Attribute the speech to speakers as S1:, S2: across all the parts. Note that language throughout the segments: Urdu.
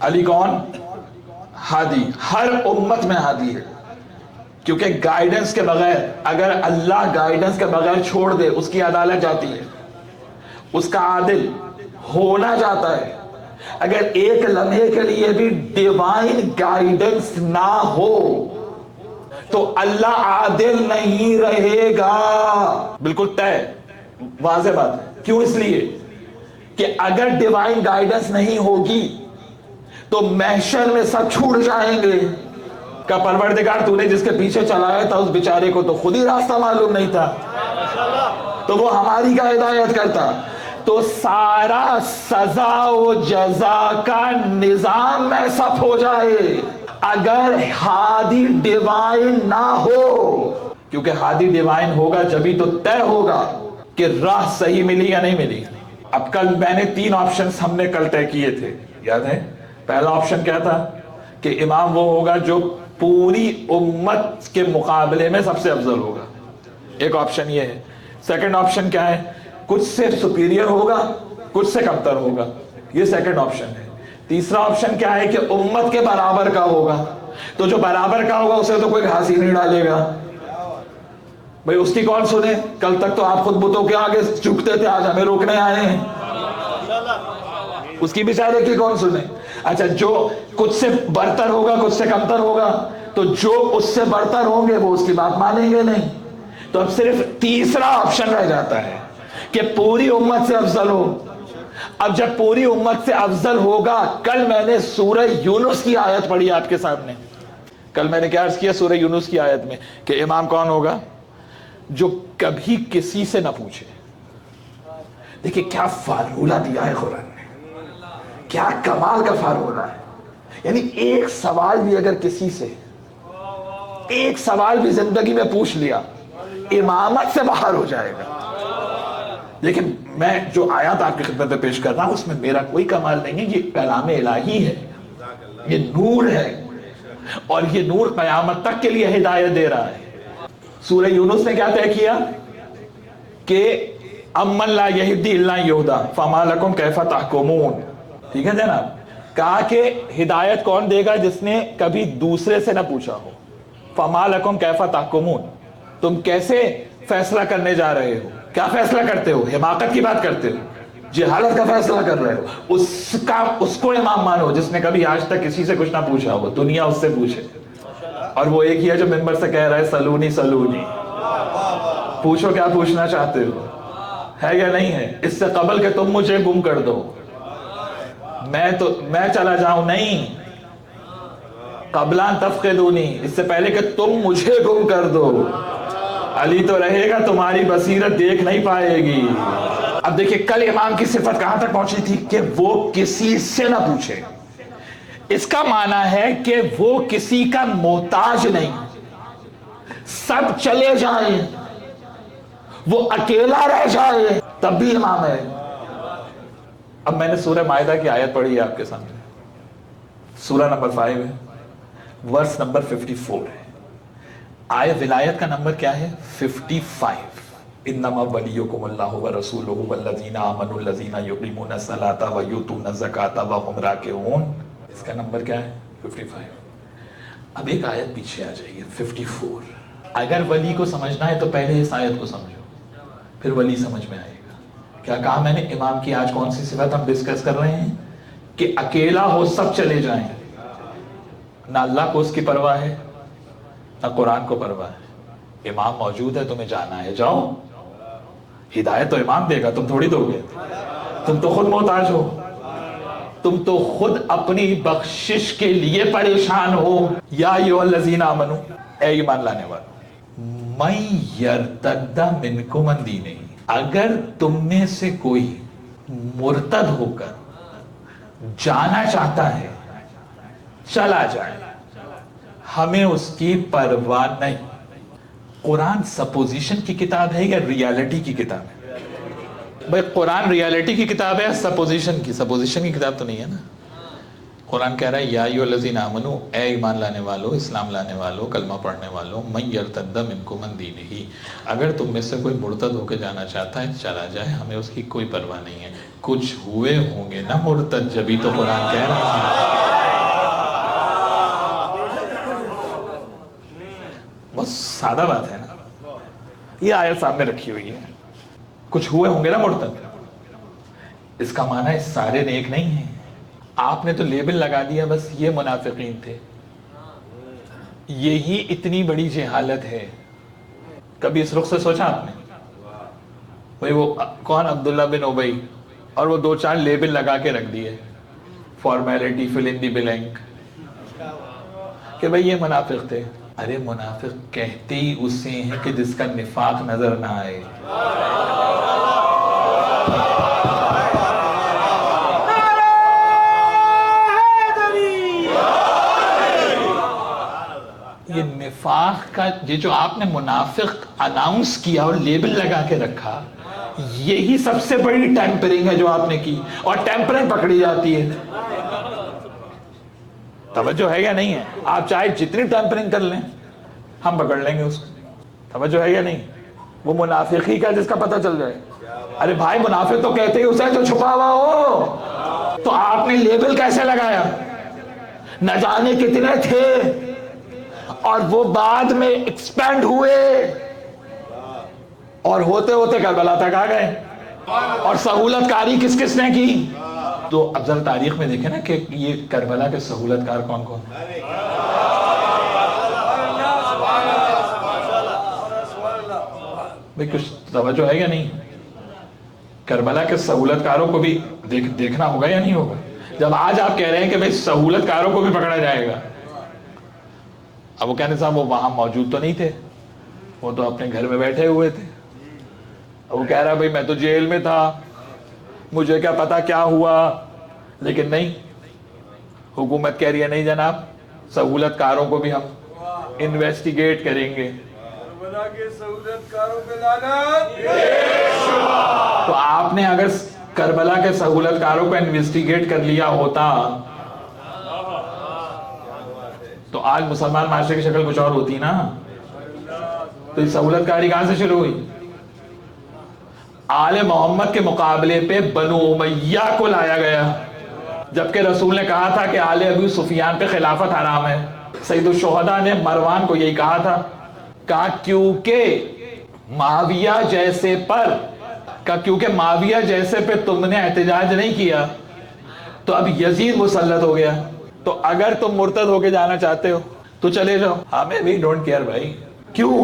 S1: علی کون؟ ہادی، ہر امت میں ہادی ہے، کیونکہ گائیڈنس کے بغیر، اگر اللہ گائیڈنس کے بغیر چھوڑ دے اس کی عدالت جاتی ہے، اس کا عادل ہونا جاتا ہے۔ اگر ایک لمحے کے لیے بھی ڈیوائن گائیڈنس نہ ہو تو اللہ عادل نہیں رہے گا، بالکل طے، واضح بات ہے۔ کیوں؟ اس لیے کہ اگر ڈیوائن گائیڈنس نہیں ہوگی تو محشر میں سب چھوٹ جائیں گے کہ پروردگار تو نے جس کے پیچھے چلایا تھا اس بیچارے کو تو خود ہی راستہ معلوم نہیں تھا، تو وہ ہماری کا ہدایت کرتا، تو سارا سزا و جزا کا نظام میں سب ہو جائے اگر ہادی ڈیوائن نہ ہو، کیونکہ ہادی ڈیوائن ہوگا جبھی تو طے ہوگا کہ راہ صحیح ملی یا نہیں ملی۔ اب کل میں نے 3 آپشنز ہم نے کل طے کیے تھے، یاد ہے؟ پہلا آپشن کیا تھا کہ امام وہ ہوگا جو پوری امت کے مقابلے میں سب سے افضل ہوگا، ایک آپشن یہ ہے۔ سیکنڈ آپشن کیا ہے؟ کچھ سے سپیریئر ہوگا، کچھ سے کمتر ہوگا، یہ سیکنڈ آپشن ہے۔ تیسرا آپشن کیا ہے کہ امت کے برابر کا ہوگا، تو جو برابر کا ہوگا اسے تو کوئی گھاس ہی نہیں ڈالے گا، بھئی اس کی کون سنے؟ کل تک تو آپ خود بتوں کے آگے جھکتے تھے، آج ہمیں روکنے آئے ہیں، اس کی بیچارے کی کون سنے؟ اچھا، جو کچھ سے برتر ہوگا کچھ سے کمتر ہوگا، تو جو اس سے برتر ہوں گے وہ اس کی بات مانیں گے نہیں، تو اب صرف تیسرا آپشن رہ جاتا ہے کہ پوری امت سے افضل ہو۔ اب جب پوری امت سے افضل ہوگا، کل میں نے سورہ یونس کی آیت پڑھی آپ کے سامنے، کل میں نے کیا عرض کیا سورہ یونس کی آیت میں کہ امام کون ہوگا؟ جو کبھی کسی سے نہ پوچھے۔ دیکھیں کیا فارمولہ دیا ہے قرآن نے، کیا کمال کا فارمولہ ہے، یعنی ایک سوال بھی اگر کسی سے، ایک سوال بھی زندگی میں پوچھ لیا امامت سے باہر ہو جائے گا۔ لیکن میں جو آیات آپ کی خدمت میں پیش کر رہا ہوں اس میں میرا کوئی کمال نہیں ہے، یہ کلام الہی ہے، یہ نور ہے، اور یہ نور قیامت تک کے لیے ہدایت دے رہا ہے۔ سورہ یونس نے کیا طے کیا کہ امن لا یہدی الا یہدا فما لکم کیف تحکمون، ٹھیک ہے جناب؟ کہا کہ ہدایت کون دے گا؟ جس نے کبھی دوسرے سے نہ پوچھا ہو۔ فما لکم کیف تحکمون، تم کیسے فیصلہ کرنے جا رہے ہو؟ کیا فیصلہ کرتے ہو؟ حماقت کی بات کرتے ہو، جہالت کا فیصلہ کر رہے ہو؟ اس کو امام مانو جس نے کبھی آج تک کسی سے کچھ نہ پوچھا ہو، دنیا اس سے پوچھے، اور وہ ایک ہی ہے جو منبر سے کہہ رہا ہے سلونی سلونی، پوچھو کیا پوچھنا چاہتے ہو، ہے یا نہیں ہے؟ اس سے قبل کہ تم مجھے گم کر دو، میں چلا جاؤں، نہیں، قبلان تفقدونی، اس سے پہلے کہ تم مجھے گم کر دو، علی تو رہے گا، تمہاری بصیرت دیکھ نہیں پائے گی۔ اب دیکھیں کل امام کی صفت کہاں تک پہنچی تھی کہ وہ کسی سے نہ پوچھے، اس کا معنی ہے کہ وہ کسی کا محتاج نہیں، سب چلے جائیں وہ اکیلا رہ جائے تب بھی امام ہے۔ اب میں نے سورہ مائدہ کی آیت پڑھی ہے آپ کے سامنے، سورہ نمبر 5 ہے، ورس نمبر 54 ہے، آئے ولایت کا نمبر کیا ہے؟ 55۔ انما ولیکم اللہ ورسولہ والذین آمنوا الذین یقیمون الصلاۃ ویؤتون الزکاۃ وهم راکعون، اس کا نمبر کیا ہے؟ 55۔ اب ایک آیت پیچھے آ جائیے، 54۔ اگر ولی کو سمجھنا ہے تو پہلے اس آیت کو سمجھو، پھر ولی سمجھ میں آئے گا۔ کیا کہا میں نے؟ امام کی آج کون سی صفت ہم ڈسکس کر رہے ہیں کہ اکیلا ہو سب چلے جائیں، نہ اللہ کو اس کی پرواہ ہے نہ قرآن کو پرواہ ہے، امام موجود ہے، تمہیں جانا ہے جاؤ، ہدایت تو امام دے گا، تم تھوڑی دو گے، تم تو خود محتاج ہو، تم تو خود اپنی بخشش کے لیے پریشان ہو۔ یا ایھا الذین آمنوا، اے ایمان لانے والو، من یرتد منکم عن دینہ، اگر تم میں سے کوئی مرتد ہو کر جانا چاہتا ہے چلا جائے، ہمیں اس کی پرواہ نہیں۔ قرآن سپوزیشن کی کتاب ہے یا ریالٹی کی کتاب ہے؟ بھئی قرآن ریالٹی کی کتاب ہے یا سپوزیشن کی کتاب تو نہیں ہے نا۔ قرآن کہہ رہا ہے یا ایھا الذین آمنوا، اے ایمان لانے والو، اسلام لانے والو، کلمہ پڑھنے والو، من یرتد منکم عن دینہ، اگر تم میں سے کوئی مرتد ہو کے جانا چاہتا ہے چلا جائے، ہمیں اس کی کوئی پرواہ نہیں ہے۔ کچھ ہوئے ہوں گے نا مرتد، جبھی تو قرآن کہہ رہا ہے سادہ بات ہے نا. یہ آیت سامنے رکھی ہوئی ہے, کچھ ہوئے ہوں گے نا مرتد, اس کا معنی ہے سارے نیک نہیں ہیں. آپ نے تو لیبل لگا دیا بس یہ منافقین تھے. یہی اتنی بڑی جہالت ہے. کبھی اس رخ سے سوچا آپ نے؟ بھئی وہ کون عبداللہ بن ابی, اور وہ 2-4 لیبل لگا کے رکھ دیے, فارمیلٹی فل ان دی بلینک, کہ بھئی یہ منافق تھے. ارے منافق کہتے ہی اسے ہیں کہ جس کا نفاق نظر نہ آئے. یہ نفاق کا یہ جو آپ نے منافق اناؤنس کیا اور لیبل لگا کے رکھا, یہی سب سے بڑی ٹیمپرنگ ہے جو آپ نے کی, اور ٹیمپرنگ پکڑی جاتی ہے. توجہ ہے یا نہیں ہے؟ آپ چاہے جتنی ٹیمپرنگ کر لیں ہم پکڑ لیں گے اس کو. توجہ ہے یا نہیں؟ وہ منافق ہی کا جس کا پتہ چل جائے. ارے بھائی منافق تو کہتے ہی اسے جو چھپا ہوا ہو. تو آپ نے لیبل کیسے لگایا؟ نہ جانے کتنے تھے اور وہ بعد میں ایکسپینڈ ہوئے اور ہوتے ہوتے کربلا تک آ گئے. اور سہولت کاری کس کس نے کی؟ تو اب ذرا تاریخ میں دیکھیں نا کہ یہ کربلا کے سہولت کار کون کون ہیں. بھئی کچھ توجہ ہے یا نہیں؟ کربلا کے سہولت کاروں کو بھی دیکھنا ہوگا یا نہیں ہوگا؟ جب آج آپ کہہ رہے ہیں کہ بھئی سہولت کاروں کو بھی پکڑا جائے گا, اب وہ کہنے صاحب وہ وہاں موجود تو نہیں تھے, وہ تو اپنے گھر میں بیٹھے ہوئے تھے. وہ کہہ رہا بھئی میں تو جیل میں تھا, مجھے کیا پتا کیا ہوا. لیکن نہیں, حکومت کہہ رہی ہے نہیں جناب, سہولت کاروں کو بھی ہم انویسٹیگیٹ کریں گے. تو آپ نے اگر کربلا کے سہولت کاروں کو انویسٹیگیٹ کر لیا ہوتا تو آج مسلمان معاشرے کی شکل کچھ اور ہوتی نا. تو یہ سہولت کاری کہاں سے شروع ہوئی؟ آل محمد کے مقابلے پہ بنو امیہ کو لایا گیا, جبکہ رسول نے کہا تھا کہ آل ابو سفیان پہ خلافت حرام ہے. سید الشہداء نے مروان کو یہی کہا تھا, کہا کیونکہ معاویہ جیسے پہ تم نے احتجاج نہیں کیا تو اب یزید مسلط ہو گیا. تو اگر تم مرتد ہو کے جانا چاہتے ہو تو چلے جاؤ, ہمیں بھی ڈونٹ کیئر بھائی. کیوں؟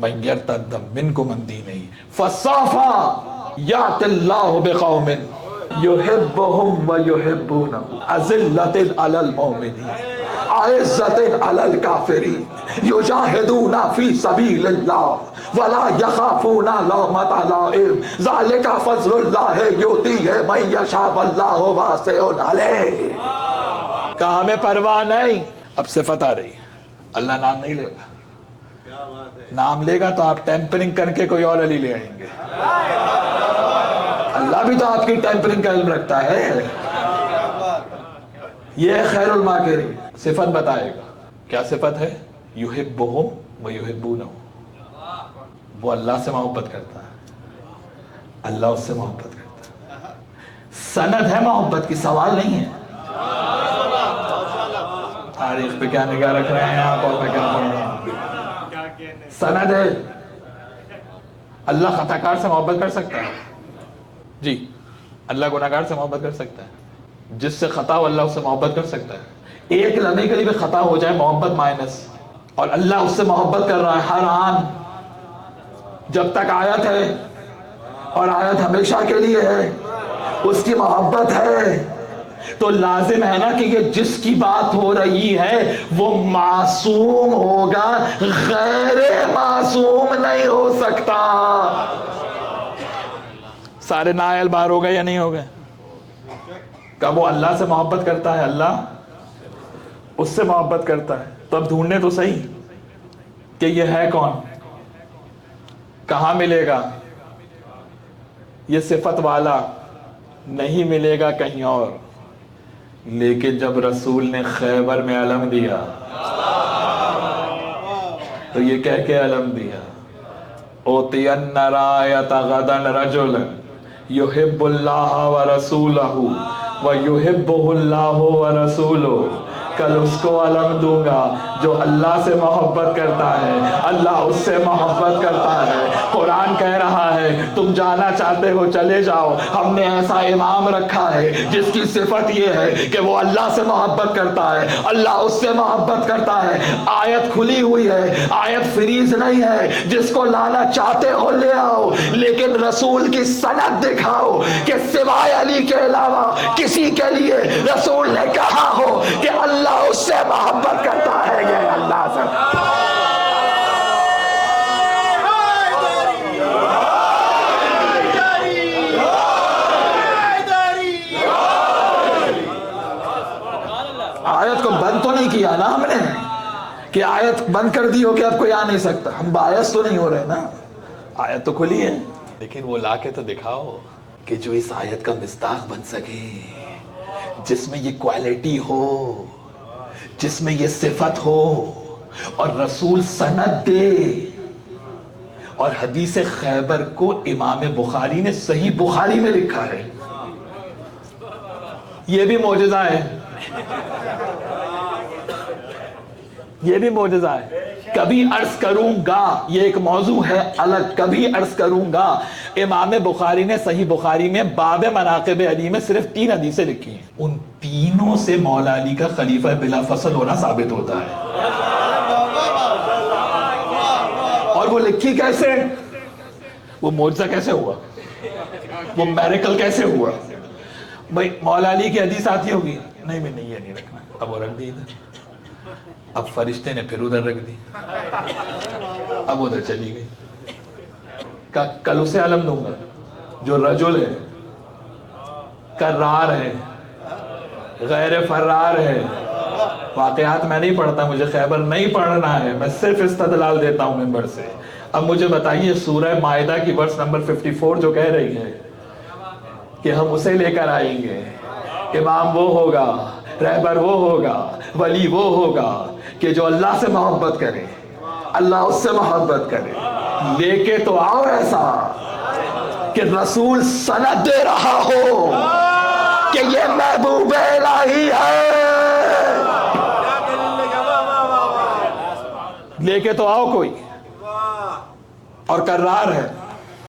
S1: من یرتد منکم عن دینہ فسوف یأتی اللہ بقوم یحبهم ویحبونہ اذلۃ علی المؤمنین اعزۃ علی الکافرین یجاہدون فی سبیل اللہ ولا یخافون لومۃ لائم ذلک فضل اللہ یؤتیہ من یشاء واللہ واسع علیم. کہا ہمیں پرواہ نہیں. اب صفت آ رہی, اللہ نام نہیں لے گا. نام لے گا تو آپ ٹیمپرنگ کر کے کوئی اور علی لے آئیں گے. اللہ بھی تو آپ کی ٹیمپرنگ کا علم رکھتا ہے. یہ خیر الماکرین. صفت بتائے گا, کیا صفت ہے؟ یحبہم ویحبونہ, وہ اللہ سے محبت کرتا ہے, اللہ اس سے محبت کرتا ہے. سند ہے محبت کی, سوال نہیں ہے. تاریخ پہ کیا نگاہ رکھ رہے ہیں آپ, اور میں کیا پڑھ رہا ہوں. سند ہے. اللہ خطاکار سے محبت کر سکتا ہے؟ جی, اللہ گناہگار سے محبت کر سکتا ہے. جس سے خطا ہو اللہ اس سے محبت کر سکتا ہے. ایک لمحے کے لیے بھی خطا ہو جائے محبت مائنس, اور اللہ اس سے محبت کر رہا ہے ہر آن, جب تک آیت ہے, اور آیت ہمیشہ کے لیے ہے, اس کی محبت ہے. تو لازم ہے نا کہ یہ جس کی بات ہو رہی ہے وہ معصوم ہوگا, غیر معصوم نہیں ہو سکتا. سارے نائل بار ہو گئے یا نہیں ہو گئے؟ کب وہ اللہ سے محبت کرتا ہے, اللہ اس سے محبت کرتا ہے. تو اب ڈھونڈنے تو صحیح کہ یہ ہے کون, کہاں ملے گا یہ صفت والا؟ نہیں ملے گا کہیں اور. لیکن جب رسول نے خیبر میں علم دیا تو یہ کہہ کے علم دیا, اوتین رایت غدا رجل یحب اللہ ورسولہ ویحبہ اللہ ورسولہ کل اس کو علم دوں گا جو اللہ سے محبت کرتا ہے، اللہ اس سے محبت کرتا ہے۔ قرآن کہہ رہا ہے تم جانا چاہتے ہو چلے جاؤ، ہم نے ایسا امام رکھا ہے جس کی صفت یہ ہے کہ وہ اللہ سے محبت کرتا ہے، اللہ اس سے محبت کرتا ہے۔ آیت کھلی ہوئی ہے، آیت فریز نہیں ہے، جس کو لانا چاہتے ہو لے آؤ، لیکن رسول کی سند دکھاؤ کہ سوائے علی کے علاوہ کسی کے لیے رسول نے کہا ہو کہ اللہ اس سے محبت کرتا ہے، یہ اللہ سے۔ آیت کو بند تو نہیں کیا نا ہم نے کہ آیت بند کر دی ہو کہ اب کوئی آ نہیں سکتا، ہم باعث تو نہیں ہو رہے نا، آیت تو کھلی ہے، لیکن وہ لا کے تو دکھاؤ کہ جو اس آیت کا مصداق بن سکے، جس میں یہ کوالٹی ہو، جس میں یہ صفت ہو، اور رسول سند دے۔ اور حدیث خیبر کو امام بخاری نے صحیح بخاری میں لکھا ہے، یہ بھی معجزہ ہے، یہ بھی معجزہ ہے۔ کبھی عرض کروں گا، یہ ایک موضوع ہے الگ، کبھی عرض کروں گا، امام بخاری نے صحیح بخاری میں باب مناقب علی میں صرف 3 حدیثیں لکھی ہیں، ان تینوں سے مولا علی کا خلیفہ بلا فصل ہونا ثابت ہوتا ہے۔ اور وہ لکھی کیسے؟ وہ معجزہ کیسے ہوا؟ وہ میریکل کیسے ہوا؟ بھئی مولا علی کی حدیث آتی ہوگی، نہیں میں نہیں، یہ نہیں رکھنا، اب وہ رکھ دی ادھر، اب فرشتے نے پھر ادھر رکھ دی، اب ادھر چلی گئی۔ کل اسے علم دوں گا جو رجل ہے، کرار ہے، غیر فرار ہے۔ واقعات میں نہیں پڑھتا، مجھے خیبر نہیں پڑھنا ہے، میں صرف استدلال دیتا ہوں منبر سے۔ اب مجھے بتائیے سورہ مائدہ کی ورس نمبر 54 جو کہہ رہی ہے کہ ہم اسے لے کر آئیں گے، امام وہ ہوگا، رہبر وہ ہوگا، ولی وہ ہوگا کہ جو اللہ سے محبت کرے، اللہ اس سے محبت کرے، لے کے تو آؤ ایسا کہ رسول سند دے رہا ہو کہ یہ محبوب الہی ہے، لے کے تو آؤ کوئی، اور کرار ہے۔